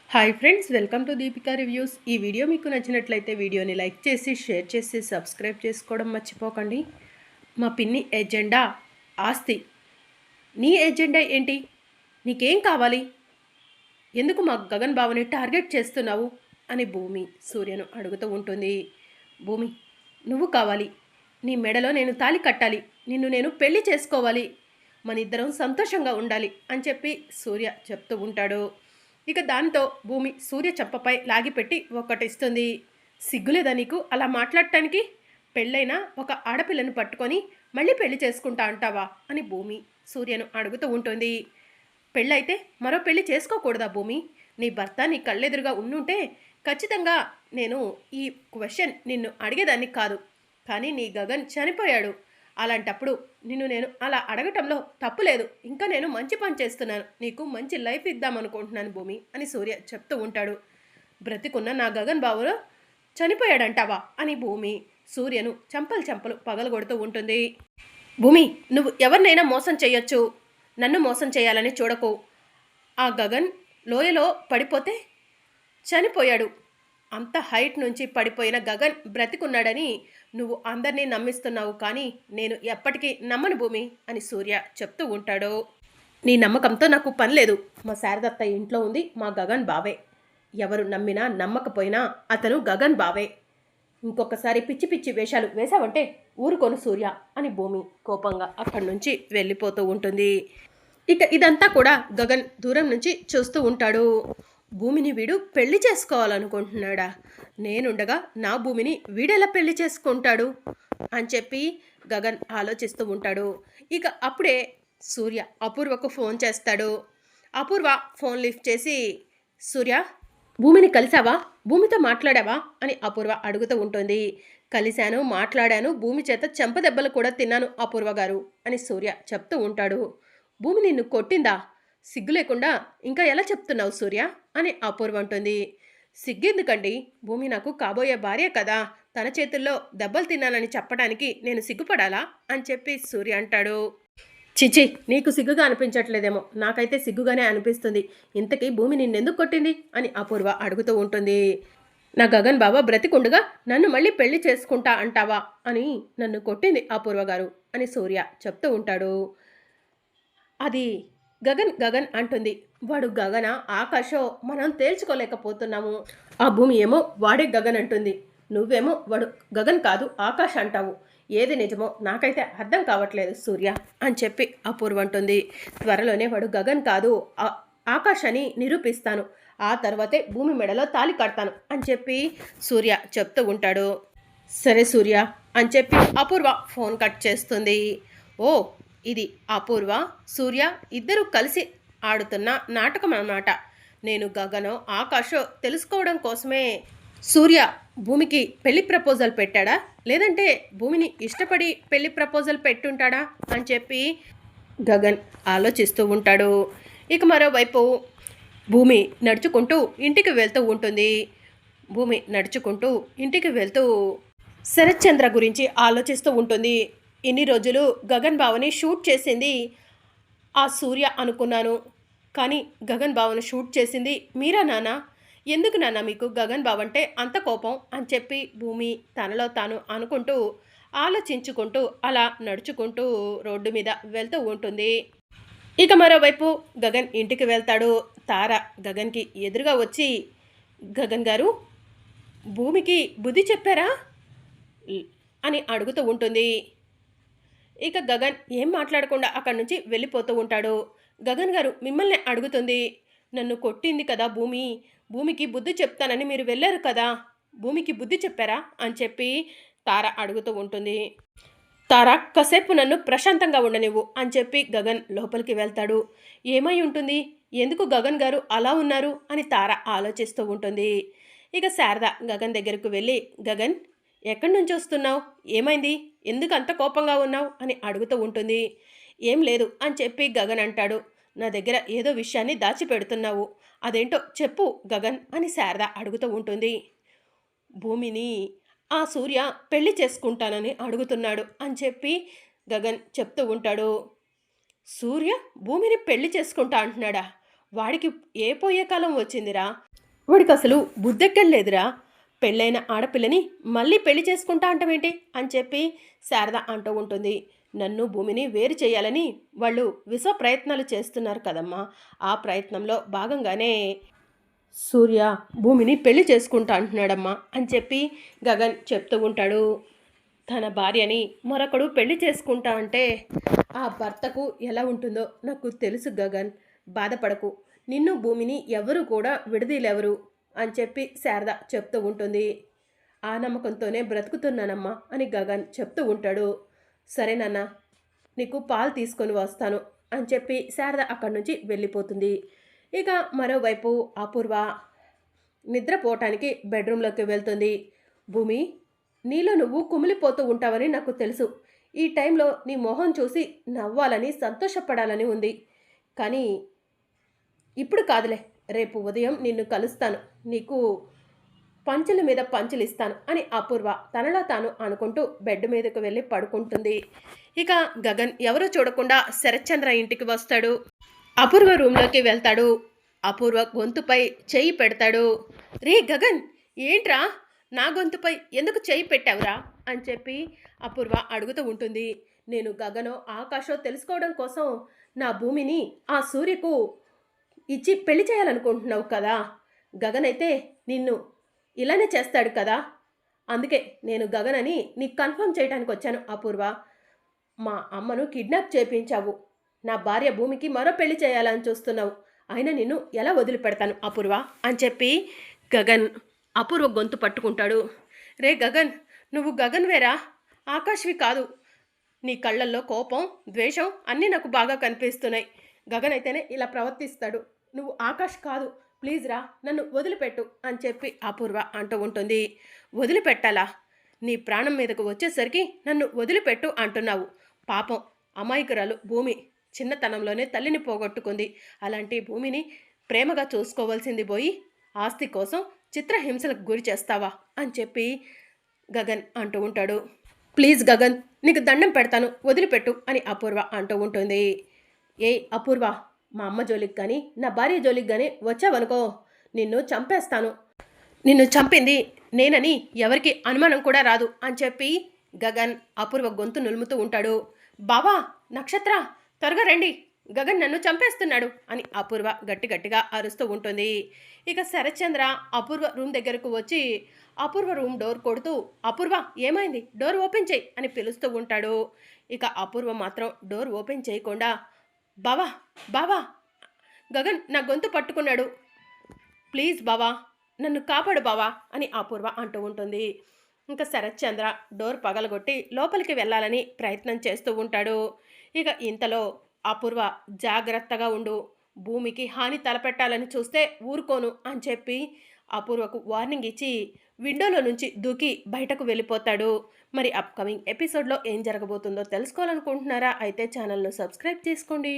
Hi friends, welcome to Deepika reviews. ఈ video మీకు నచ్చినట్లయితే వీడియోని లైక్ చేసి షేర్ చేసి సబ్స్క్రైబ్ చేసుకోవడం మర్చిపోకండి. మా పిన్ని ఎజెండా ఆస్తి. నీ ఎజెండా ఏంటి? నీకేం కావాలి? ఎందుకు మా గగన్ బావని టార్గెట్ చేస్తున్నావు అని భూమి సూర్యను అడుగుతూ ఉంటుంది. భూమి, నువ్వు కావాలి. నీ మెడలో నేను తాళి కట్టాలి. నిన్ను నేను పెళ్లి చేసుకోవాలి. మన ఇద్దరం సంతోషంగా ఉండాలి అని చెప్పి సూర్య చెప్తూ ఉంటాడు. ఇక దాంతో భూమి సూర్య చెప్పపై లాగిపెట్టి ఒక్కటిస్తుంది. సిగ్గులేదా నీకు అలా మాట్లాడటానికి? పెళ్ళైన ఒక ఆడపిల్లను పట్టుకొని మళ్ళీ పెళ్లి చేసుకుంటా అంటావా అని భూమి సూర్యను అడుగుతూ ఉంటుంది. పెళ్ళైతే మరో పెళ్లి చేసుకోకూడదా భూమి? నీ భర్త నీ కళ్ళెదురుగా ఉండుంటే ఖచ్చితంగా నేను ఈ క్వశ్చన్ నిన్ను అడిగేదాన్ని కాదు. కానీ నీ గగన్ చనిపోయాడు. అలాంటప్పుడు నిన్ను నేను అలా అడగటంలో తప్పు లేదు. ఇంకా నేను మంచి పని చేస్తున్నాను. నీకు మంచి లైఫ్ ఇద్దామనుకుంటున్నాను భూమి అని సూర్య చెప్తూ ఉంటాడు. బ్రతికున్న నా గగన్ బాబులో చనిపోయాడంటావా అని భూమి సూర్యను చెంపలు పగలగొడుతూ ఉంటుంది. భూమి, నువ్వు ఎవరినైనా మోసం చేయొచ్చు. నన్ను మోసం చేయాలని చూడకు. ఆ గగన్ లోయలో పడిపోతే చనిపోయాడు. అంత హైట్ నుంచి పడిపోయిన గగన్ బ్రతికున్నాడని నువ్వు అందరినీ నమ్మిస్తున్నావు, కానీ నేను ఎప్పటికీ నమ్మను భూమి అని సూర్య చెప్తూ ఉంటాడు. నీ నమ్మకంతో నాకు పని లేదు. మా శారదత్త ఇంట్లో ఉంది. మా గగన్ బావే. ఎవరు నమ్మినా నమ్మకపోయినా అతను గగన్ బావే. ఇంకొకసారి పిచ్చి పిచ్చి వేషాలు వేశావంటే ఊరుకోను సూర్య అని భూమి కోపంగా అక్కడి నుంచి వెళ్ళిపోతూ ఉంటుంది. ఇక ఇదంతా కూడా గగన్ దూరం నుంచి చూస్తూ ఉంటాడు. భూమిని వీడు పెళ్లి చేసుకోవాలనుకుంటున్నాడా? నేనుండగా నా భూమిని వీడెలా పెళ్లి చేసుకుంటాడు అని చెప్పి గగన్ ఆలోచిస్తూ ఉంటాడు. ఇక అప్పుడే సూర్య అపూర్వకు ఫోన్ చేస్తాడు. అపూర్వ ఫోన్ లిఫ్ట్ చేసి, సూర్య, భూమిని కలిసావా? భూమితో మాట్లాడావా అని అపూర్వ అడుగుతూ ఉంటుంది. కలిశాను, మాట్లాడాను, భూమి చేత చెంపదెబ్బలు కూడా తిన్నాను అపూర్వ గారు అని సూర్య చెప్తూ ఉంటాడు. భూమి నిన్ను కొట్టిందా? సిగ్గు లేకుండా ఇంకా ఎలా చెప్తున్నావు సూర్య అని అపూర్వ అంటుంది. సిగ్గెందుకండి? భూమి నాకు కాబోయే భార్య కదా. తన చేతుల్లో దెబ్బలు తిన్నానని చెప్పడానికి నేను సిగ్గుపడాలా అని చెప్పి సూర్య అంటాడు. చిచి, నీకు సిగ్గుగా అనిపించట్లేదేమో, నాకైతే సిగ్గుగానే అనిపిస్తుంది. ఇంతకీ భూమి నిన్నెందుకు కొట్టింది అని అపూర్వ అడుగుతూ ఉంటుంది. నా గగన్ బాబా బ్రతికుండగా నన్ను మళ్ళీ పెళ్లి చేసుకుంటా అంటావా అని నన్ను కొట్టింది అపూర్వ గారు అని సూర్య చెప్తూ ఉంటాడు. అది గగన్ గగన్ అంటుంది. వాడు గగన ఆకాశో మనం తేల్చుకోలేకపోతున్నాము. ఆ భూమి ఏమో వాడే గగన్ అంటుంది. నువ్వేమో వాడు గగన్ కాదు ఆకాశ్ అంటావు. ఏది నిజమో నాకైతే అర్థం కావట్లేదు సూర్య అని చెప్పి అపూర్వ అంటుంది. త్వరలోనే వాడు గగన్ కాదు ఆకాశ్ అని నిరూపిస్తాను. ఆ తర్వాతే భూమి మెడలో తాళి కడతాను అని చెప్పి సూర్య చెప్తూ ఉంటాడు. సరే సూర్య అని చెప్పి అపూర్వ ఫోన్ కట్ చేస్తుంది. ఓ, ఇది అపూర్వ సూర్య ఇద్దరూ కలిసి ఆడుతున్న నాటకం అన్నమాట. నేను గగనో ఆకాశో తెలుసుకోవడం కోసమే సూర్య భూమికి పెళ్లి ప్రపోజల్ పెట్టాడా, లేదంటే భూమిని ఇష్టపడి పెళ్లి ప్రపోజల్ పెట్టుంటాడా అని చెప్పి గగన్ ఆలోచిస్తూ ఉంటాడు. ఇక మరోవైపు భూమి నడుచుకుంటూ ఇంటికి వెళ్తూ ఉంటుంది. భూమి నడుచుకుంటూ ఇంటికి వెళ్తూ శరత్చంద్ర గురించి ఆలోచిస్తూ ఉంటుంది. ఇన్ని రోజులు గగన్ బావని షూట్ చేసింది ఆ సూర్య అనుకున్నాను, కానీ గగన్ బావను షూట్ చేసింది మీరా నాన్న? ఎందుకు నాన్న మీకు గగన్ బావ అంటే అంత కోపం అని చెప్పి భూమి తనలో తాను అనుకుంటూ ఆలోచించుకుంటూ అలా నడుచుకుంటూ రోడ్డు మీద వెళ్తూ ఉంటుంది. ఇక మరోవైపు గగన్ ఇంటికి వెళ్తాడు. తార గగన్కి ఎదురుగా వచ్చి, గగన్ గారు, భూమికి బుద్ధి చెప్పారా అని అడుగుతూ ఉంటుంది. ఇక గగన్ ఏం మాట్లాడకుండా అక్కడి నుంచి వెళ్ళిపోతూ ఉంటాడు. గగన్ గారు మిమ్మల్ని అడుగుతుంది. నన్ను కొట్టింది కదా భూమి, భూమికి బుద్ధి చెప్తానని మీరు వెళ్ళారు కదా, భూమికి బుద్ధి చెప్పారా అని చెప్పి తార అడుగుతూ ఉంటుంది. తార, కాసేపు నన్ను ప్రశాంతంగా ఉండనివ్వు అని చెప్పి గగన్ లోపలికి వెళ్తాడు. ఏమై ఉంటుంది? ఎందుకు గగన్ గారు అలా ఉన్నారు అని తార ఆలోచిస్తూ ఉంటుంది. ఇక శారద గగన్ దగ్గరకు వెళ్ళి, గగన్, ఎక్కడి నుంచి వస్తున్నావు? ఏమైంది? ఎందుకు అంత కోపంగా ఉన్నావు అని అడుగుతూ ఉంటుంది. ఏం లేదు అని చెప్పి గగన్ అంటాడు. నా దగ్గర ఏదో విషయాన్ని దాచిపెడుతున్నావు, అదేంటో చెప్పు గగన్ అని శారద అడుగుతూ ఉంటుంది. భూమిని ఆ సూర్య పెళ్లి చేసుకుంటానని అడుగుతున్నాడు అని చెప్పి గగన్ చెప్తూ ఉంటాడు. సూర్య భూమిని పెళ్లి చేసుకుంటా అంటున్నాడా? వాడికి ఏ పోయే కాలం వచ్చిందిరా? వాడికి అసలు బుద్ధెక్కలేదురా, పెళ్ళైన ఆడపిల్లని మళ్ళీ పెళ్లి చేసుకుంటా అంటమేంటి అని చెప్పి శారద అంటూ ఉంటుంది. నన్ను భూమిని వేరు చేయాలని వాళ్ళు విశ్వ ప్రయత్నాలు చేస్తున్నారు కదమ్మా. ఆ ప్రయత్నంలో భాగంగానే సూర్య భూమిని పెళ్లి చేసుకుంటా అంటున్నాడమ్మా అని చెప్పి గగన్ చెప్తూ ఉంటాడు. తన భార్యని మరొకడు పెళ్లి చేసుకుంటా అంటే ఆ భర్తకు ఎలా ఉంటుందో నాకు తెలుసు గగన్. బాధపడకు, నిన్ను భూమిని ఎవరు కూడా విడదీలెవరు అని చెప్పి శారద చెప్తూ ఉంటుంది. ఆ నమ్మకంతోనే బ్రతుకుతున్నానమ్మా అని గగన్ చెప్తూ ఉంటాడు. సరేనన్నా, నీకు పాలు తీసుకొని వస్తాను అని చెప్పి శారద అక్కడి నుంచి వెళ్ళిపోతుంది. ఇక మరోవైపు అపూర్వ నిద్రపోవటానికి బెడ్రూమ్లోకి వెళ్తుంది. భూమి, నీలో నువ్వు కుమిలిపోతూ ఉంటావని నాకు తెలుసు. ఈ టైంలో నీ మొహం చూసి నవ్వాలని సంతోషపడాలని ఉంది. కానీ ఇప్పుడు కాదులే, రేపు ఉదయం నిన్ను కలుస్తాను, నీకు పంచుల మీద పంచులు ఇస్తాను అని అపూర్వ తనలో తాను అనుకుంటూ బెడ్ మీదకు వెళ్ళి పడుకుంటుంది. ఇక గగన్ ఎవరూ చూడకుండా శరత్చంద్ర ఇంటికి వస్తాడు. అపూర్వ రూమ్లోకి వెళ్తాడు. అపూర్వ గొంతుపై చెయ్యి పెడతాడు. రే గగన్, ఏంట్రా నా గొంతుపై ఎందుకు చెయ్యి పెట్టావురా అని చెప్పి అపూర్వ అడుగుతూ ఉంటుంది. నేను గగనో ఆకాశో తెలుసుకోవడం కోసం నా భూమిని ఆ సూర్యకు ఇచ్చి పెళ్లి చేయాలనుకుంటున్నావు కదా. గగన్ అయితే నిన్ను ఇలానే చేస్తాడు కదా. అందుకే నేను గగన్ అని నీకు కన్ఫర్మ్ చేయడానికి వచ్చాను అపూర్వ. మా అమ్మను కిడ్నాప్ చేయించావు, నా భార్య భూమికి మరో పెళ్లి చేయాలని చూస్తున్నావు, అయినా నిన్ను ఎలా వదిలిపెడతాను అపూర్వ అని చెప్పి గగన్ అపూర్వ గొంతు పట్టుకుంటాడు. రే గగన్, నువ్వు గగన్ వేరా, ఆకాష్వి కాదు. నీ కళ్ళల్లో కోపం, ద్వేషం అన్నీ నాకు బాగా కనిపిస్తున్నాయి. గగన్ అయితేనే ఇలా ప్రవర్తిస్తాడు, నువ్వు ఆకాష్ కాదు. ప్లీజ్ రా, నన్ను వదిలిపెట్టు అని చెప్పి అపూర్వ అంటూ ఉంటుంది. వదిలిపెట్టాలా? నీ ప్రాణం మీదకు వచ్చేసరికి నన్ను వదిలిపెట్టు అంటున్నావు. పాపం అమాయకురాలు భూమి చిన్నతనంలోనే తల్లిని పోగొట్టుకుంది. అలాంటి భూమిని ప్రేమగా చూసుకోవాల్సింది పోయి ఆస్తి కోసం చిత్రహింసలకు గురి చేస్తావా అని చెప్పి గగన్ అంటూ ఉంటాడు. ప్లీజ్ గగన్, నీకు దండం పెడతాను, వదిలిపెట్టు అని అపూర్వ అంటూ ఉంటుంది. ఏ అపూర్వ, మా అమ్మ జోలికి కానీ నా భార్య జోలికి కానీ వచ్చావనుకో నిన్ను చంపేస్తాను. నిన్ను చంపింది నేనని ఎవరికి అనుమానం కూడా రాదు అని చెప్పి గగన్ అపూర్వ గొంతు నులుముతూ ఉంటాడు. బావా, నక్షత్ర, త్వరగా రండి, గగన్ నన్ను చంపేస్తున్నాడు అని అపూర్వ గట్టి గట్టిగా అరుస్తూ ఉంటుంది. ఇక శరత్చంద్ర అపూర్వ రూమ్ దగ్గరకు వచ్చి అపూర్వ రూమ్ డోర్ కొడుతూ అపూర్వ ఏమైంది, డోర్ ఓపెన్ చేయి అని పిలుస్తూ ఉంటాడు. ఇక అపూర్వ మాత్రం డోర్ ఓపెన్ చేయకుండా బావా బావా, గగన్ నా గొంతు పట్టుకున్నాడు, ప్లీజ్ బావా నన్ను కాపాడు బావా అని అపూర్వ అంటూ ఉంటుంది. ఇంకా శరత్చంద్ర డోర్ పగలగొట్టి లోపలికి వెళ్ళాలని ప్రయత్నం చేస్తూ ఉంటాడు. ఇక ఇంతలో అపూర్వ జాగ్రత్తగా ఉండు, భూమికి హాని తలపెట్టాలని చూస్తే ఊరుకోను అని చెప్పి అపూర్వకు వార్నింగ్ ఇచ్చి విండోలో నుంచి దూకి బయటకు వెళ్ళిపోతాడు. మరి అప్కమింగ్ ఎపిసోడ్లో ఏం జరగబోతుందో తెలుసుకోవాలనుకుంటున్నారా? అయితే ఛానల్ను సబ్స్క్రైబ్ చేసుకోండి.